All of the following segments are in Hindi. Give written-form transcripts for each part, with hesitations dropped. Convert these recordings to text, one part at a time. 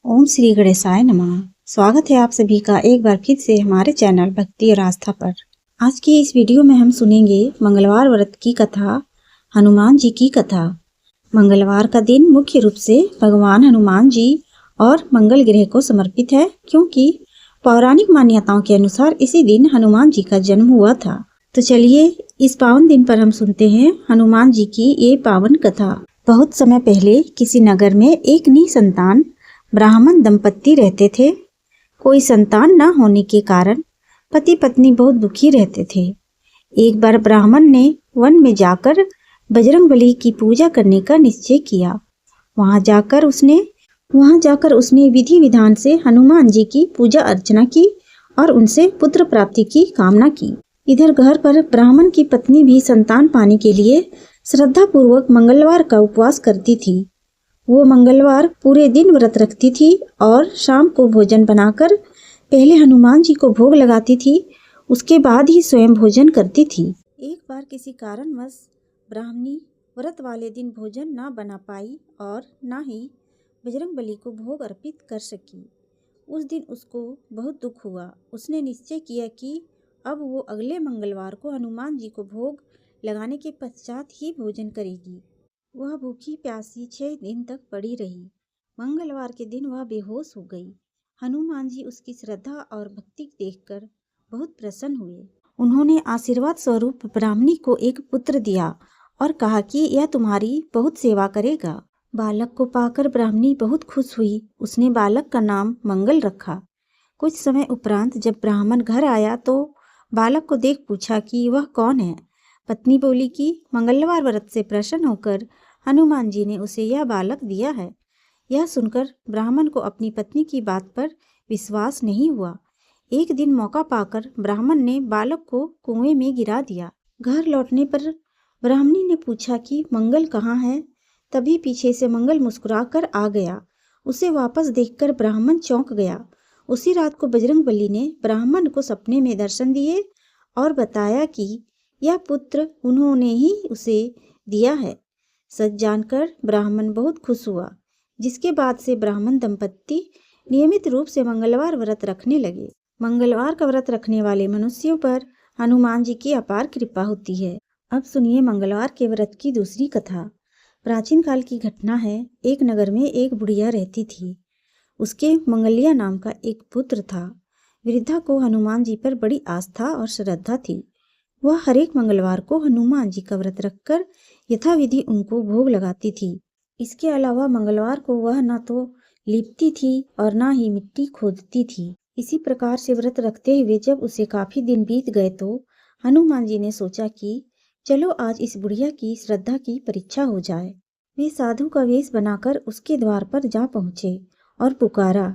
ओम श्री गणेशाय नमः। स्वागत है आप सभी का एक बार फिर से हमारे चैनल भक्ति और आस्था पर। आज की इस वीडियो में हम सुनेंगे मंगलवार व्रत की कथा, हनुमान जी की कथा। मंगलवार का दिन मुख्य रूप से भगवान हनुमान जी और मंगल ग्रह को समर्पित है, क्योंकि पौराणिक मान्यताओं के अनुसार इसी दिन हनुमान जी का जन्म हुआ था। तो चलिए इस पावन दिन पर हम सुनते हैं हनुमान जी की ये पावन कथा। बहुत समय पहले किसी नगर में एक निसंतान ब्राह्मण दंपत्ति रहते थे। कोई संतान न होने के कारण पति पत्नी बहुत दुखी रहते थे। एक बार ब्राह्मण ने वन में जाकर बजरंगबली की पूजा करने का निश्चय किया। वहां जाकर उसने विधि विधान से हनुमान जी की पूजा अर्चना की और उनसे पुत्र प्राप्ति की कामना की। इधर घर पर ब्राह्मण की पत्नी भी संतान पाने के लिए श्रद्धा पूर्वक मंगलवार का उपवास करती थी। वो मंगलवार पूरे दिन व्रत रखती थी और शाम को भोजन बनाकर पहले हनुमान जी को भोग लगाती थी, उसके बाद ही स्वयं भोजन करती थी। एक बार किसी कारणवश ब्राह्मणी व्रत वाले दिन भोजन ना बना पाई और ना ही बजरंगबली को भोग अर्पित कर सकी। उस दिन उसको बहुत दुख हुआ। उसने निश्चय किया कि अब वो अगले मंगलवार को हनुमान जी को भोग लगाने के पश्चात ही भोजन करेगी। वह भूखी प्यासी 6 दिन तक पड़ी रही। मंगलवार के दिन वह बेहोश हो गई। हनुमान जी उसकी श्रद्धा और भक्ति देखकर बहुत प्रसन्न हुए। उन्होंने आशीर्वाद स्वरूप ब्राह्मणी को एक पुत्र दिया और कहा कि यह तुम्हारी बहुत सेवा करेगा। बालक को पाकर ब्राह्मणी बहुत खुश हुई। उसने बालक का नाम मंगल रखा। कुछ समय उपरांत जब ब्राह्मण घर आया तो बालक को देख पूछा कि वह कौन है। पत्नी बोली कि मंगलवार व्रत से प्रसन्न होकर हनुमान जी ने उसे यह बालक दिया है। यह सुनकर ब्राह्मण को अपनी पत्नी की बात पर विश्वास नहीं हुआ। एक दिन मौका पाकर ब्राह्मण ने बालक को कुएं में गिरा दिया। घर लौटने पर ब्राह्मणी ने पूछा कि मंगल कहाँ है। तभी पीछे से मंगल मुस्कुराकर आ गया। उसे वापस देखकर ब्राह्मण चौंक गया। उसी रात को बजरंगबली ने ब्राह्मण को सपने में दर्शन दिए और बताया कि यह पुत्र उन्होंने ही उसे दिया है। सच जानकर ब्राह्मण बहुत खुश हुआ, जिसके बाद से ब्राह्मण दंपत्ति नियमित रूप से मंगलवार व्रत रखने लगे। मंगलवार का व्रत रखने वाले मनुष्यों पर हनुमान जी की अपार कृपा होती है। अब सुनिए मंगलवार के व्रत की दूसरी कथा। प्राचीन काल की घटना है। एक नगर में एक बुढ़िया रहती थी। उसके मंगलिया नाम का एक पुत्र था। वृद्धा को हनुमान जी पर बड़ी आस्था और श्रद्धा थी। वह हर एक मंगलवार को हनुमान जी का व्रत रखकर यथाविधि उनको भोग लगाती थी। इसके अलावा मंगलवार को वह न तो लिपती थी और न ही मिट्टी खोदती थी। इसी प्रकार से व्रत रखते हुए जब उसे काफी दिन बीत गए तो हनुमान जी ने सोचा कि चलो आज इस बुढ़िया की श्रद्धा की परीक्षा हो जाए। वे साधु का वेश बनाकर उसके द्वार पर जा पहुँचे और पुकारा,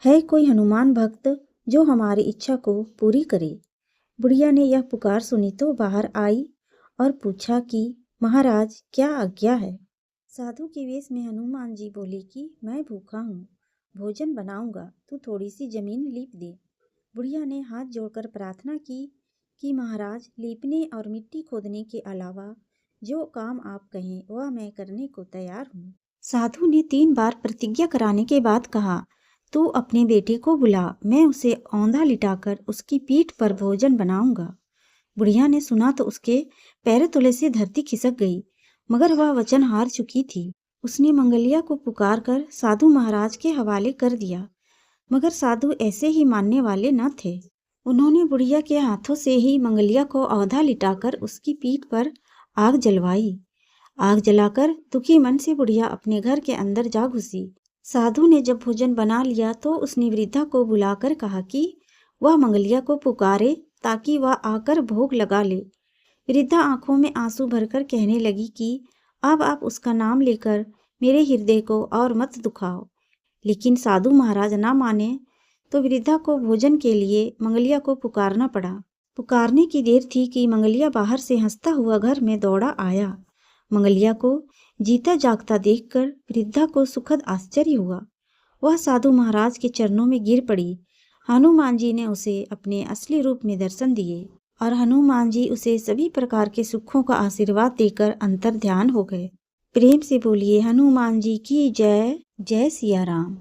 है कोई हनुमान भक्त जो हमारी इच्छा को पूरी करे। बुढ़िया ने यह पुकार सुनी तो बाहर आई और पूछा कि महाराज क्या आज्ञा है। साधु के वेश में हनुमान जी बोले कि मैं भूखा हूँ, भोजन बनाऊंगा, तू थोड़ी सी जमीन लीप दे। बुढ़िया ने हाथ जोड़कर प्रार्थना की कि महाराज लीपने और मिट्टी खोदने के अलावा जो काम आप कहें वह मैं करने को तैयार हूँ। साधु ने 3 बार प्रतिज्ञा कराने के बाद कहा, तू अपने बेटे को बुला, मैं उसे औंधा लिटाकर उसकी पीठ पर भोजन बनाऊंगा। बुढ़िया ने सुना तो उसके पैर तले से धरती खिसक गई, मगर वह वचन हार चुकी थी। उसने मंगलिया को पुकारकर साधु महाराज के हवाले कर दिया, मगर साधु ऐसे ही मानने वाले न थे। उन्होंने बुढ़िया के हाथों से ही मंगलिया को औंधा लिटाकर उसकी पीठ पर आग जलवाई। आग जलाकर दुखी मन से बुढ़िया अपने घर के अंदर जा घुसी। साधु ने जब भोजन बना लिया तो उसने वृद्धा को बुलाकर कहा कि वह मंगलिया को पुकारे ताकि वह आकर भोग लगा ले। वृद्धा आंखों में आंसू भरकर कहने लगी कि अब आप उसका नाम लेकर मेरे हृदय को और मत दुखाओ। लेकिन साधु महाराज ना माने तो वृद्धा को भोजन के लिए मंगलिया को पुकारना पड़ा। पुकारने की देर थी कि मंगलिया बाहर से हंसता हुआ घर में दौड़ा आया। मंगलिया को जीता जागता देखकर वृद्धा को सुखद आश्चर्य हुआ। वह साधु महाराज के चरणों में गिर पड़ी। हनुमान जी ने उसे अपने असली रूप में दर्शन दिए और हनुमान जी उसे सभी प्रकार के सुखों का आशीर्वाद देकर अंतर ध्यान हो गए। प्रेम से बोलिए हनुमान जी की जय। जय सिया राम।